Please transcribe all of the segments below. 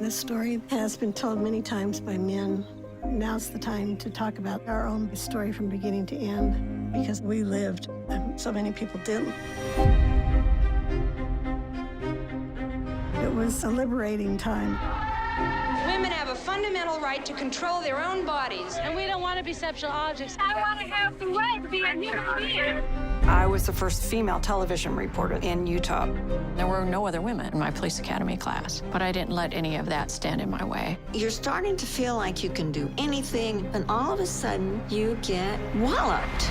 This story has been told many times by men. Now's the time to talk about our own story from beginning to end, because we lived and so many people didn't. It was a liberating time. Women have a fundamental right to control their own bodies. And we don't want to be sexual objects. I want to have the right to be a human being. I was the first female television reporter in Utah. There were no other women in my police academy class, but I didn't let any of that stand in my way. You're starting to feel like you can do anything, and all of a sudden, you get walloped.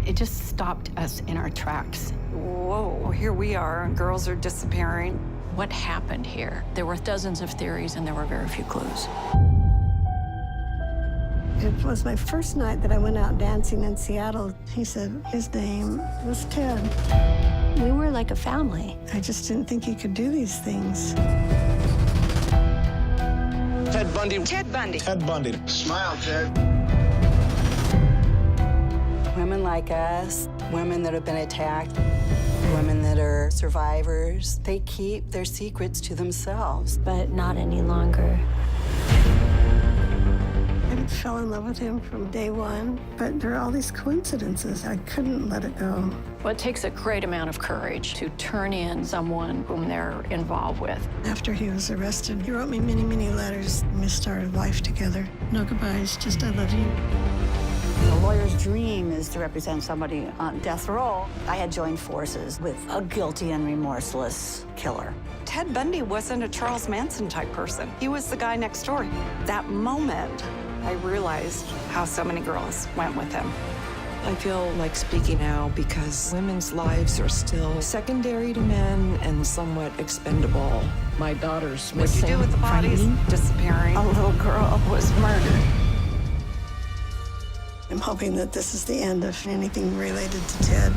It just stopped us in our tracks. Whoa, here we are, and girls are disappearing. What happened here? There were dozens of theories, and there were very few clues. It was my first night that I went out dancing in Seattle. He said his name was Ted. We were like a family. I just didn't think he could do these things. Ted Bundy. Ted Bundy. Ted Bundy. Smile, Ted. Women like us, women that have been attacked, women that are survivors, they keep their secrets to themselves. But not any longer. I fell in love with him from day one, but there are all these coincidences. I couldn't let it go. Well, it takes a great amount of courage to turn in someone whom they're involved with. After he was arrested, he wrote me many, many letters. We started life together. No goodbyes, just I love you. A lawyer's dream is to represent somebody on death row. I had joined forces with a guilty and remorseless killer. Ted Bundy wasn't a Charles Manson type person. He was the guy next door. That moment, I realized how so many girls went with him. I feel like speaking out because women's lives are still secondary to men and somewhat expendable. My daughter's What'd you missing. do with the bodies? Disappearing. A little girl was murdered. I'm hoping that this is the end of anything related to Ted.